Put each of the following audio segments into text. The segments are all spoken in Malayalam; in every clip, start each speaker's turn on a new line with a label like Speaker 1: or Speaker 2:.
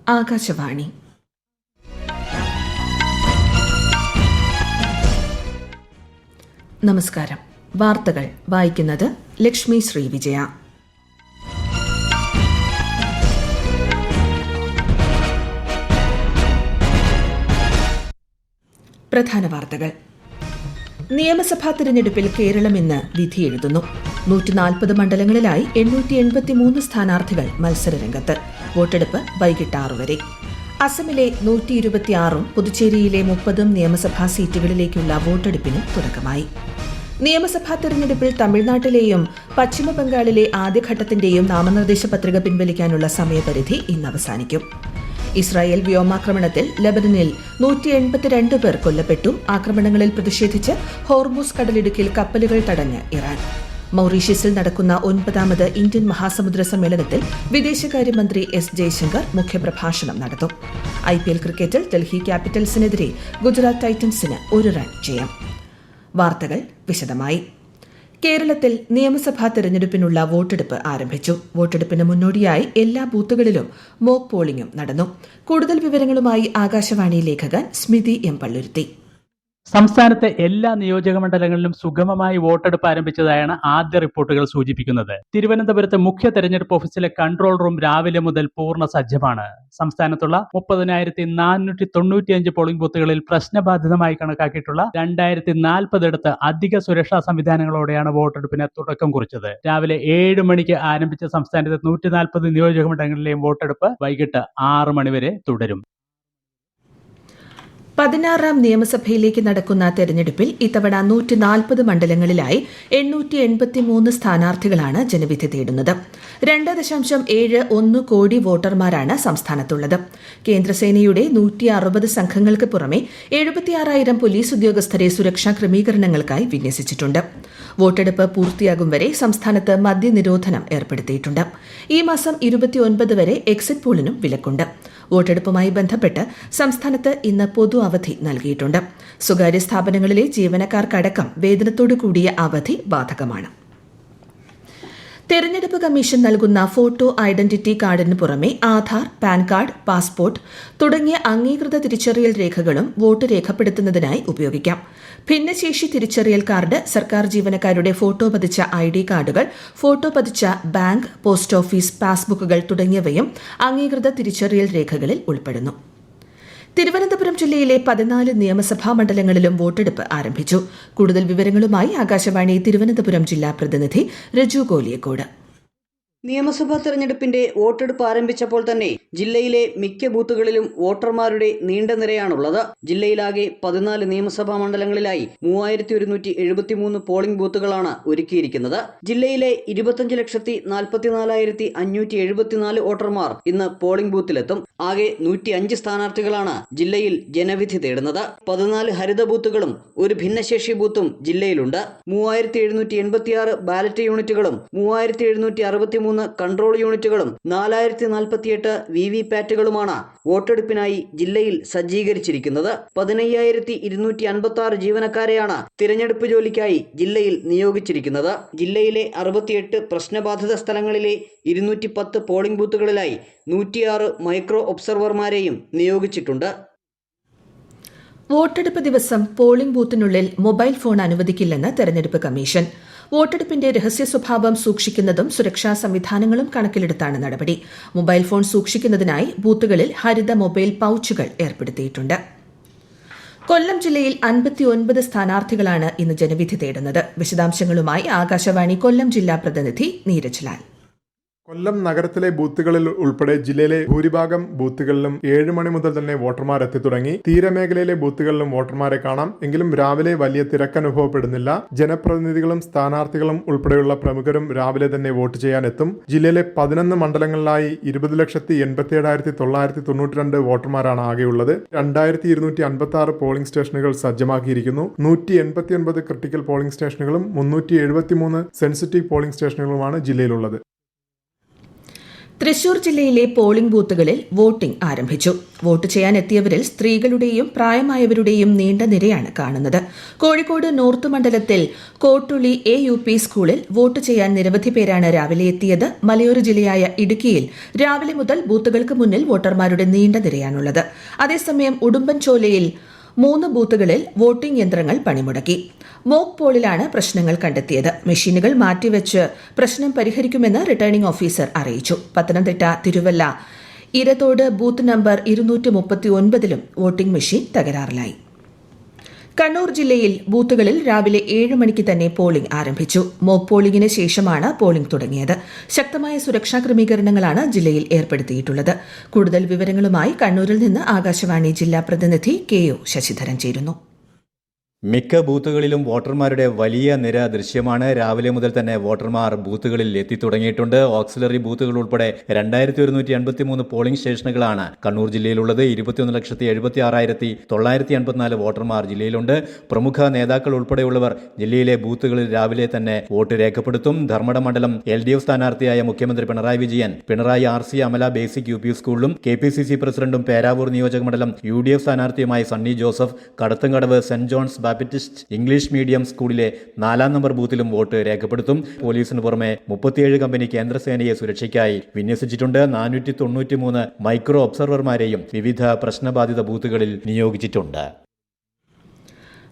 Speaker 1: ആകാശവാണി. നമസ്കാരം. വാർത്തകൾ വായിക്കുന്നത് ലക്ഷ്മി ശ്രീവിജയ. പ്രധാന വാർത്തകൾ. നിയമസഭാ തിരഞ്ഞെടുപ്പിൽ കേരളം ഇന്ന് വിധിയെഴുതുന്നു. 140 മണ്ഡലങ്ങളിലായി 883 സ്ഥാനാർത്ഥികൾ മത്സരരംഗത്ത്. വോട്ടെടുപ്പ് വൈകിട്ട് 6 വരെ. അസമിലെ 126 പുതുച്ചേരിയിലെ 30 നിയമസഭാ സീറ്റുകളിലേക്കുള്ള വോട്ടെടുപ്പിനും തുടക്കമായി. നിയമസഭാ തെരഞ്ഞെടുപ്പിൽ തമിഴ്നാട്ടിലെയും പശ്ചിമബംഗാളിലെ ആദ്യഘട്ടത്തിന്റെയും നാമനിർദ്ദേശ പത്രിക പിൻവലിക്കാനുള്ള സമയപരിധി ഇന്ന് അവസാനിക്കും. ഇസ്രായേൽ വ്യോമാക്രമണത്തിൽ ലബനനിൽ 182 പേർ കൊല്ലപ്പെട്ടു. ആക്രമണങ്ങളിൽ പ്രതിഷേധിച്ച് ഹോർമൂസ് കടലിടുക്കിൽ കപ്പലുകൾ തടഞ്ഞ് ഇറാൻ. മൌറീഷ്യസിൽ നടക്കുന്ന 9ാമത് ഇന്ത്യൻ മഹാസമുദ്ര സമ്മേളനത്തിൽ വിദേശകാര്യമന്ത്രി എസ് ജയശങ്കർ മുഖ്യപ്രഭാഷണം നടത്തും. IPL ക്രിക്കറ്റിൽ ഡൽഹി ക്യാപിറ്റൽസിനെതിരെ ഗുജറാത്ത് ടൈറ്റൻസിന് 1 റൺ ജയം. വാർത്തകൾ വിശദമായി. കേരളത്തിൽ നിയമസഭാ തെരഞ്ഞെടുപ്പിനുള്ള വോട്ടെടുപ്പ് ആരംഭിച്ചു. വോട്ടെടുപ്പിന് മുന്നോടിയായി എല്ലാ ബൂത്തുകളിലും മോക്ക് പോളിംഗും നടന്നു. കൂടുതൽ വിവരങ്ങളുമായി ആകാശവാണി ലേഖകൻ സ്മിതി എം പള്ളുരുത്തി.
Speaker 2: സംസ്ഥാനത്തെ എല്ലാ നിയോജകമണ്ഡലങ്ങളിലും സുഗമമായി വോട്ടെടുപ്പ് ആരംഭിച്ചതായാണ് ആദ്യ റിപ്പോർട്ടുകൾ സൂചിപ്പിക്കുന്നത്. തിരുവനന്തപുരത്ത് മുഖ്യ തെരഞ്ഞെടുപ്പ് ഓഫീസിലെ കൺട്രോൾ റൂം രാവിലെ മുതൽ പൂർണ്ണ സജ്ജമാണ്. സംസ്ഥാനത്തുള്ള 30,495 പോളിംഗ് ബൂത്തുകളിൽ പ്രശ്നബാധിതമായി കണക്കാക്കിയിട്ടുള്ള 2040 അധിക സുരക്ഷാ സംവിധാനങ്ങളോടെയാണ് വോട്ടെടുപ്പിന് തുടക്കം കുറിച്ചത്. രാവിലെ 7 മണിക്ക് ആരംഭിച്ച സംസ്ഥാനത്തെ 140 നിയോജകമണ്ഡലങ്ങളിലെയും വോട്ടെടുപ്പ് വൈകിട്ട് 6 മണിവരെ തുടരും.
Speaker 1: 16ാം നിയമസഭയിലേക്ക് നടക്കുന്ന തെരഞ്ഞെടുപ്പിൽ ഇത്തവണ 140 മണ്ഡലങ്ങളിലായി 883 സ്ഥാനാർത്ഥികളാണ് ജനവിധി തേടുന്നത്. 2.71 കോടി വോട്ടർമാരാണ് സംസ്ഥാനത്തുള്ളത്. കേന്ദ്രസേനയുടെ 160 സംഘങ്ങൾക്ക് പുറമെ 76,000 പോലീസ് ഉദ്യോഗസ്ഥരെ സുരക്ഷാ ക്രമീകരണങ്ങൾക്കായി വിന്യസിച്ചിട്ടുണ്ട്. വോട്ടെടുപ്പ് പൂർത്തിയാകും വരെ സംസ്ഥാനത്ത് മദ്യനിരോധനം ഏർപ്പെടുത്തിയിട്ടുണ്ട്. ഈ മാസം 29 വരെ എക്സിറ്റ് പോളിനും വിലക്കുണ്ട്. വോട്ടെടുപ്പുമായി ബന്ധപ്പെട്ട് സംസ്ഥാനത്ത് ഇന്ന് പൊതു അവധി നൽകിയിട്ടുണ്ട്. സ്വകാര്യ സ്ഥാപനങ്ങളിലെ ജീവനക്കാർക്കടക്കം വേതനത്തോടു കൂടിയ അവധി ബാധകമാണ്. തെരഞ്ഞെടുപ്പ് കമ്മീഷൻ നൽകുന്ന ഫോട്ടോ ഐഡന്റിറ്റി കാർഡിന് പുറമെ ആധാർ, പാൻ കാർഡ്, പാസ്പോർട്ട് തുടങ്ങിയ അംഗീകൃത തിരിച്ചറിയൽ രേഖകളും വോട്ട് രേഖപ്പെടുത്തുന്നതിനായി ഉപയോഗിക്കാം. ഭിന്നശേഷി തിരിച്ചറിയൽ കാർഡ്, സർക്കാർ ജീവനക്കാരുടെ ഫോട്ടോ പതിച്ച ID കാർഡുകൾ, ഫോട്ടോ പതിച്ച ബാങ്ക്, പോസ്റ്റ് ഓഫീസ് പാസ്ബുക്കുകൾ തുടങ്ങിയവയും അംഗീകൃത തിരിച്ചറിയൽ രേഖകളിൽ ഉൾപ്പെടുന്നു. തിരുവനന്തപുരം ജില്ലയിലെ 14 നിയമസഭാ മണ്ഡലങ്ങളിലും വോട്ടെടുപ്പ് ആരംഭിച്ചു. കൂടുതൽ വിവരങ്ങളുമായി ആകാശവാണി തിരുവനന്തപുരം ജില്ലാ പ്രതിനിധി രജു ഗോലിയക്കോട്.
Speaker 3: നിയമസഭാ തെരഞ്ഞെടുപ്പിന്റെ വോട്ടെടുപ്പ് ആരംഭിച്ചപ്പോൾ തന്നെ ജില്ലയിലെ മിക്ക ബൂത്തുകളിലും വോട്ടർമാരുടെ നീണ്ട നിരയാണുള്ളത്. ജില്ലയിലാകെ 14 നിയമസഭാ മണ്ഡലങ്ങളിലായി 3173 പോളിംഗ് ബൂത്തുകളാണ് ഒരുക്കിയിരിക്കുന്നത്. ജില്ലയിലെ 25,44,574 വോട്ടർമാർ ഇന്ന് പോളിംഗ് ബൂത്തിലെത്തും. ആകെ 105 സ്ഥാനാർത്ഥികളാണ് ജില്ലയിൽ ജനവിധി തേടുന്നത്. 14 ഹരിത ബൂത്തുകളും ഒരു ഭിന്നശേഷി ബൂത്തും ജില്ലയിലുണ്ട്. 3786 ബാലറ്റ് യൂണിറ്റുകളും 3763 കൺട്രോൾ യൂണിറ്റുകളും 4048 VVPATകളുമാണ് വോട്ടെടുപ്പിനായി ജില്ലയിൽ സജ്ജീകരിച്ചിരിക്കുന്നത്. 15,256 ജീവനക്കാരെയാണ് തിരഞ്ഞെടുപ്പ് ജോലിക്കായി ജില്ലയിൽ നിയോഗിച്ചിരിക്കുന്നത്. ജില്ലയിലെ 68 പ്രശ്നബാധിത സ്ഥലങ്ങളിലെ 210 പോളിംഗ് ബൂത്തുകളിലായി 106 മൈക്രോ ഒബ്സർവർമാരെയും നിയോഗിച്ചിട്ടുണ്ട്.
Speaker 1: വോട്ടെടുപ്പ് ദിവസം പോളിംഗ് ബൂത്തിനുള്ളിൽ മൊബൈൽ ഫോൺ അനുവദിക്കില്ലെന്ന് തെരഞ്ഞെടുപ്പ് കമ്മീഷൻ. വോട്ടെടുപ്പിന്റെ രഹസ്യ സ്വഭാവം സൂക്ഷിക്കുന്നതും സുരക്ഷാ സംവിധാനങ്ങളും കണക്കിലെടുത്താണ് നടപടി. മൊബൈൽ ഫോൺ സൂക്ഷിക്കുന്നതിനായി ബൂത്തുകളിൽ ഹരിത മൊബൈൽ പൌച്ചുകൾ ഏർപ്പെടുത്തിയിട്ടുണ്ട്. കൊല്ലം ജില്ലയിൽ 59 സ്ഥാനാർത്ഥികളാണ് ഇന്ന് ജനവിധി തേടുന്നത്. വിശദാംശങ്ങളുമായി ആകാശവാണി കൊല്ലം ജില്ലാ പ്രതിനിധി നീരജ് ലാൽ.
Speaker 4: കൊല്ലം നഗരത്തിലെ ബൂത്തുകളിൽ ഉൾപ്പെടെ ജില്ലയിലെ ഭൂരിഭാഗം ബൂത്തുകളിലും 7 മണി മുതൽ തന്നെ വോട്ടർമാർ എത്തിത്തുടങ്ങി. തീരമേഖലയിലെ ബൂത്തുകളിലും വോട്ടർമാരെ കാണാം. എങ്കിലും രാവിലെ വലിയ തിരക്കനുഭവപ്പെടുന്നില്ല. ജനപ്രതിനിധികളും സ്ഥാനാർത്ഥികളും ഉൾപ്പെടെയുള്ള പ്രമുഖരും രാവിലെ തന്നെ വോട്ട് ചെയ്യാനെത്തും. ജില്ലയിലെ 11 മണ്ഡലങ്ങളിലായി 20,87,992 വോട്ടർമാരാണ് ആകെയുള്ളത്. 2256 പോളിംഗ് സ്റ്റേഷനുകൾ സജ്ജമാക്കിയിരിക്കുന്നു. 189 ക്രിട്ടിക്കൽ പോളിംഗ് സ്റ്റേഷനുകളും 373 സെൻസിറ്റീവ് പോളിംഗ് സ്റ്റേഷനുകളുമാണ് ജില്ലയിലുള്ളത്.
Speaker 1: തൃശൂർ ജില്ലയിലെ പോളിംഗ് ബൂത്തുകളിൽ വോട്ടിംഗ് ആരംഭിച്ചു. വോട്ട് ചെയ്യാനെത്തിയവരിൽ സ്ത്രീകളുടെയും പ്രായമായവരുടെയും നീണ്ട നിരയാണ് കാണുന്നത്. കോഴിക്കോട് നോർത്ത് മണ്ഡലത്തിൽ കോട്ടുളി AUP സ്കൂളിൽ വോട്ട് ചെയ്യാൻ നിരവധി പേരാണ് രാവിലെ എത്തിയത്. മലയോര ജില്ലയായ ഇടുക്കിയിൽ രാവിലെ മുതൽ ബൂത്തുകൾക്ക് മുന്നിൽ വോട്ടർമാരുടെ നീണ്ട നിരയാണുള്ളത്. അതേസമയം ഉടുമ്പൻചോലയിൽ 3 ബൂത്തുകളിൽ വോട്ടിംഗ് യന്ത്രങ്ങൾ പണിമുടക്കി. മോക്ക് പോളിലാണ് പ്രശ്നങ്ങൾ കണ്ടെത്തിയത്. മെഷീനുകൾ മാറ്റിവെച്ച് പ്രശ്നം പരിഹരിക്കുമെന്ന് റിട്ടേണിംഗ് ഓഫീസർ അറിയിച്ചു. പത്തനംതിട്ട, തിരുവല്ല, ഇരത്തോട് ബൂത്ത് നമ്പർ 239ലും വോട്ടിംഗ് മെഷീൻ തകരാറിലായി. കണ്ണൂർ ജില്ലയിൽ ബൂത്തുകളിൽ രാവിലെ 7 മണിക്ക് തന്നെ പോളിംഗ് ആരംഭിച്ചു. മോക്ക് പോളിംഗിന് ശേഷമാണ് പോളിംഗ് തുടങ്ങിയത്. ശക്തമായ സുരക്ഷാ ക്രമീകരണങ്ങളാണ് ജില്ലയിൽ ഏർപ്പെടുത്തിയിട്ടുള്ളത്. കൂടുതൽ വിവരങ്ങളുമായി കണ്ണൂരിൽ നിന്ന് ആകാശവാണി ജില്ലാ പ്രതിനിധി KO ശശിധരൻ ചേരുന്നു.
Speaker 5: മിക്ക ബൂത്തുകളിലും വോട്ടർമാരുടെ വലിയ നിര ദൃശ്യമാണ്. രാവിലെ മുതൽ തന്നെ വോട്ടർമാർ ബൂത്തുകളിൽ എത്തിത്തുടങ്ങിയിട്ടുണ്ട്. ഓക്സിലറി ബൂത്തുകൾ ഉൾപ്പെടെ 2183 പോളിംഗ് സ്റ്റേഷനുകളാണ് കണ്ണൂർ ജില്ലയിലുള്ളത്. 21,76,984 വോട്ടർമാർ ജില്ലയിലുണ്ട്. പ്രമുഖ നേതാക്കൾ ഉൾപ്പെടെയുള്ളവർ ജില്ലയിലെ ബൂത്തുകളിൽ രാവിലെ തന്നെ വോട്ട് രേഖപ്പെടുത്തും. ധർമ്മട മണ്ഡലം LDF സ്ഥാനാർത്ഥിയായ മുഖ്യമന്ത്രി Pinarayi Vijayan Pinarayi RC Amala basic UP സ്കൂളിലും KPCC പ്രസിഡന്റും പേരാവൂർ നിയോജക മണ്ഡലം UDF സ്ഥാനാർത്ഥിയുമായ Sunny Joseph Kadathankadavu Saint John's Baptist English medium സ്കൂളിലെ 4-ാം നമ്പർ ബൂത്തിലും വോട്ട് രേഖപ്പെടുത്തും. പോലീസിന് പുറമെ 37 കമ്പനി കേന്ദ്രസേനയെ സുരക്ഷയ്ക്കായി വിന്യസിച്ചിട്ടുണ്ട്. 493 മൈക്രോ ഒബ്സർവർമാരെയും വിവിധ പ്രശ്നബാധിത ബൂത്തുകളിൽ നിയോഗിച്ചിട്ടുണ്ട്.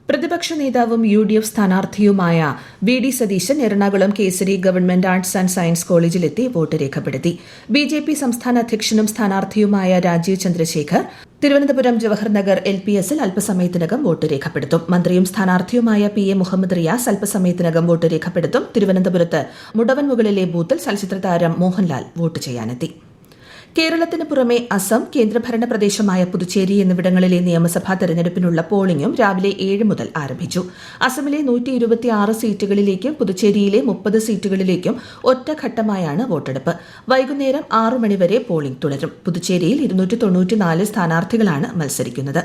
Speaker 1: പ്രതിപക്ഷ നേതാവും UDF സ്ഥാനാർത്ഥിയുമായ VD Satheesan Ernakulam Kesari government arts and science കോളേജിലെത്തി വോട്ട് രേഖപ്പെടുത്തി. BJP സംസ്ഥാന അധ്യക്ഷനും സ്ഥാനാർത്ഥിയുമായ രാജീവ് ചന്ദ്രശേഖർ തിരുവനന്തപുരം ജവഹർ നഗർ LPSൽ അല്പസമയത്തിനകം വോട്ട് രേഖപ്പെടുത്തും. മന്ത്രിയും സ്ഥാനാർത്ഥിയുമായ PA മുഹമ്മദ് റിയാസ് അല്പസമയത്തിനകം വോട്ട് രേഖപ്പെടുത്തും. തിരുവനന്തപുരത്ത് മുടവൻ മുകളിലെ ബൂത്തിൽ ചലച്ചിത്ര താരം മോഹൻലാൽ വോട്ട് ചെയ്യാനെത്തി. കേരളത്തിന് പുറമെ അസം, കേന്ദ്രഭരണ പ്രദേശമായ പുതുച്ചേരി എന്നിവിടങ്ങളിലെ നിയമസഭാ തെരഞ്ഞെടുപ്പിനുള്ള പോളിംഗും രാവിലെ 7 മുതൽ ആരംഭിച്ചു. അസമിലെ 126 സീറ്റുകളിലേക്കും പുതുച്ചേരിയിലെ 30 സീറ്റുകളിലേക്കും ഒറ്റഘട്ടമായാണ് വോട്ടെടുപ്പ്. വൈകുന്നേരം 6 മണിവരെ പോളിംഗ് തുടരും. പുതുച്ചേരിയിൽ 294 സ്ഥാനാർത്ഥികളാണ് മത്സരിക്കുന്നത്.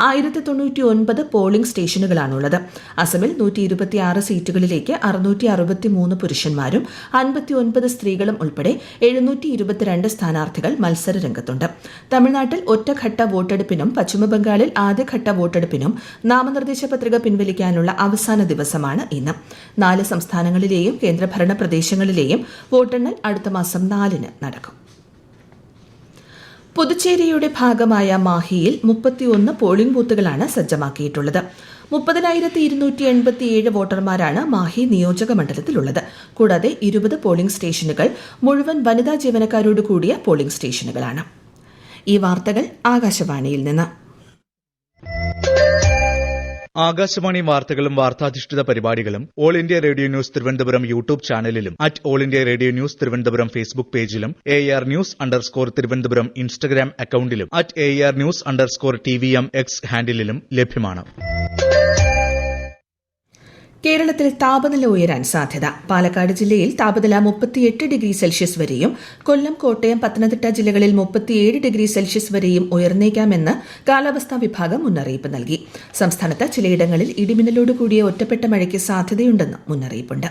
Speaker 1: 1099 പോളിംഗ് സ്റ്റേഷനുകളാണുള്ളത്. അസമിൽ 126 സീറ്റുകളിലേക്ക് 663 പുരുഷന്മാരും 59 സ്ത്രീകളും ഉൾപ്പെടെ 722 സ്ഥാനാർത്ഥികൾ മത്സരരംഗത്തുണ്ട്. തമിഴ്നാട്ടിൽ ഒറ്റഘട്ട വോട്ടെടുപ്പിനും പശ്ചിമബംഗാളിൽ ആദ്യഘട്ട വോട്ടെടുപ്പിനും നാമനിർദ്ദേശ പത്രിക പിൻവലിക്കാനുള്ള അവസാന ദിവസമാണ് ഇന്ന്. 4 സംസ്ഥാനങ്ങളിലെയും കേന്ദ്രഭരണ പ്രദേശങ്ങളിലെയും വോട്ടെണ്ണൽ അടുത്ത മാസം 4-ന് നടക്കും. പുതുച്ചേരിയുടെ ഭാഗമായ മാഹിയിൽ 31 പോളിംഗ് ബൂത്തുകളാണ് സജ്ജമാക്കിയിട്ടുള്ളത്. 30,287 വോട്ടർമാരാണ് മാഹി നിയോജക മണ്ഡലത്തിലുള്ളത്. കൂടാതെ 20 പോളിംഗ് സ്റ്റേഷനുകൾ മുഴുവൻ വനിതാ ജീവനക്കാരോട് കൂടിയ പോളിംഗ് സ്റ്റേഷനുകളാണ്. ഈ വാർത്തകൾ ആകാശവാണിയിൽ നിന്ന്.
Speaker 6: ആകാശവാണി വാർത്തകളും വാർത്താധിഷ്ഠിത പരിപാടികളും All India Radio News Thiruvananthapuram YouTube ചാനലിലും All India Radio News Thiruvananthapuram Facebook പേജിലും AR News_ തിരുവനന്തപുരം ഇൻസ്റ്റഗ്രാം അക്കൌണ്ടിലും AR News_TVM X ഹാൻഡിലും ലഭ്യമാണ്.
Speaker 1: കേരളത്തിൽ താപനില ഉയരാൻ സാധ്യത. പാലക്കാട് ജില്ലയിൽ താപനില 38 ഡിഗ്രി സെൽഷ്യസ് വരെയും കൊല്ലം, കോട്ടയം, പത്തനംതിട്ട ജില്ലകളിൽ 37 ഡിഗ്രി സെൽഷ്യസ് വരെയും ഉയർന്നേക്കാമെന്ന് കാലാവസ്ഥാ വിഭാഗം മുന്നറിയിപ്പ് നൽകി. സംസ്ഥാനത്ത് ചിലയിടങ്ങളിൽ ഇടിമിന്നലോടുകൂടിയ ഒറ്റപ്പെട്ട മഴയ്ക്ക് സാധ്യതയുണ്ടെന്ന് മുന്നറിയിപ്പുണ്ട്.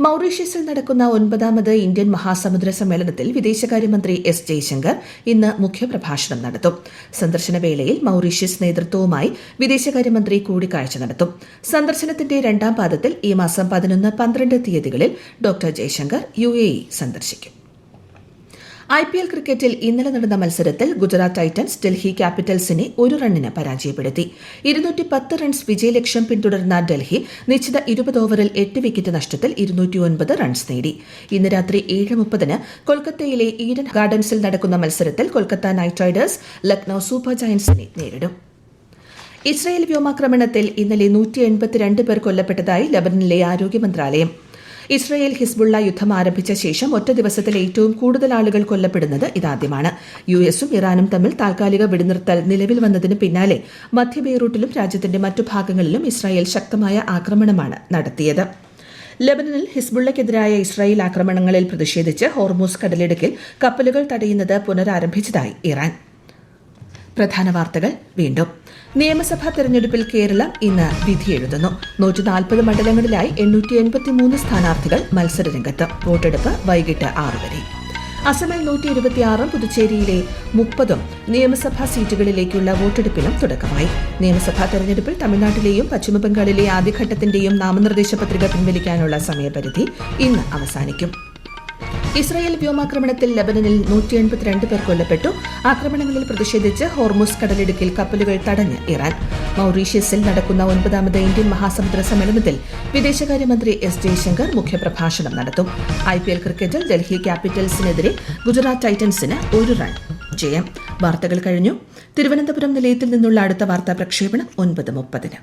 Speaker 1: മൌറീഷ്യസിൽ നടക്കുന്ന 9ാമത് ഇന്ത്യൻ മഹാസമുദ്ര സമ്മേളനത്തിൽ വിദേശകാര്യമന്ത്രി S ജയശങ്കർ ഇന്ന് മുഖ്യപ്രഭാഷണം നടത്തും. സന്ദർശനവേളയിൽ മൌറീഷ്യസ് നേതൃത്വവുമായി വിദേശകാര്യമന്ത്രി കൂടിക്കാഴ്ച നടത്തും. സന്ദർശനത്തിന്റെ 2ാം പാദത്തിൽ ഈ മാസം 11, 12 തീയതികളിൽ ഡോക്ടർ ജയശങ്കർ UAE സന്ദർശിക്കും. IPL ക്രിക്കറ്റിൽ ഇന്നലെ നടന്ന മത്സരത്തിൽ ഗുജറാത്ത് ടൈറ്റൻസ് ഡൽഹി ക്യാപിറ്റൽസിനെ 1 റണ്ണിന് പരാജയപ്പെടുത്തി. 210 റൺസ് വിജയലക്ഷ്യം പിന്തുടർന്ന ഡൽഹി നിശ്ചിത 20 ഓവറിൽ 8 വിക്കറ്റ് നഷ്ടത്തിൽ 209 റൺസ് നേടി. ഇന്ന് രാത്രി 7:30 കൊൽക്കത്തയിലെ ഈഡൻ ഗാർഡൻസിൽ നടക്കുന്ന മത്സരത്തിൽ Kolkata Knight Riders Lucknow Super ജയന്റ്സിനെ നേരിടും. ഇസ്രായേൽ വ്യോമാക്രമണത്തിൽ ഇന്നലെ 182 പേർ കൊല്ലപ്പെട്ടതായി ലബനനിലെ ആരോഗ്യ മന്ത്രാലയം. ഇസ്രായേൽ ഹിസ്ബുള്ള യുദ്ധം ആരംഭിച്ച ശേഷം ഒറ്റ ദിവസത്തിൽ ഏറ്റവും കൂടുതൽ ആളുകൾ കൊല്ലപ്പെടുന്നത് ഇതാദ്യമാണ്. US-ഉം ഇറാനും തമ്മിൽ താൽക്കാലിക വെടിനിർത്തൽ നിലവിൽ വന്നതിന് പിന്നാലെ മധ്യ ബെയ്റൂട്ടിലും രാജ്യത്തിന്റെ മറ്റു ഭാഗങ്ങളിലും ഇസ്രായേൽ ശക്തമായ ആക്രമണമാണ് നടത്തിയത്. ലബനനിൽ ഹിസ്ബുള്ളയ്ക്കെതിരായ ഇസ്രായേൽ ആക്രമണങ്ങളിൽ പ്രതിഷേധിച്ച് ഹോർമൂസ് കടലിടുക്കിൽ കപ്പലുകൾ തടയുന്നത് പുനരാരംഭിച്ചതായി ഇറാൻ. പ്രധാന വാർത്തകൾ വീണ്ടും. നിയമസഭാ തെരഞ്ഞെടുപ്പിൽ കേരളം ഇന്ന് വിധിയെഴുതുന്നു. 140 മണ്ഡലങ്ങളിലായി 883 സ്ഥാനാർത്ഥികൾ മത്സരരംഗത്ത്. വോട്ടെടുപ്പ് വൈകിട്ട് 6 വരെ. അസമിൽ 126 പുതുച്ചേരിയിലെ 30 നിയമസഭാ സീറ്റുകളിലേക്കുള്ള വോട്ടെടുപ്പിനും തുടക്കമായി. നിയമസഭാ തെരഞ്ഞെടുപ്പിൽ തമിഴ്നാട്ടിലെയും പശ്ചിമബംഗാളിലെ ആദ്യഘട്ടത്തിന്റെയും നാമനിർദ്ദേശ പത്രിക പിൻവലിക്കാനുള്ള സമയപരിധി ഇന്ന് അവസാനിക്കും. ഇസ്രായേൽ വ്യോമാക്രമണത്തിൽ ലബനനിൽ 182 പേർ കൊല്ലപ്പെട്ടു. ആക്രമണങ്ങളിൽ പ്രതിഷേധിച്ച് ഹോർമുസ് കടലിടുക്കിൽ കപ്പലുകൾ തടഞ്ഞ് ഇറാൻ. മൌറീഷ്യസിൽ നടക്കുന്ന 9ാമത് ഇന്ത്യൻ മഹാസമുദ്ര സമ്മേളനത്തിൽ വിദേശകാര്യമന്ത്രി എസ് ജയശങ്കർ മുഖ്യപ്രഭാഷണം നടത്തും. IPL ക്രിക്കറ്റിൽ ഡൽഹി ക്യാപിറ്റൽസിനെതിരെ ഗുജറാത്ത് ടൈറ്റൻസിന് 1 റൺ ജയം. വാർത്തകൾ കഴിഞ്ഞു. തിരുവനന്തപുരം നിലയത്തിൽ നിന്നുള്ള അടുത്ത വാർത്താ പ്രക്ഷേപണം 9:30.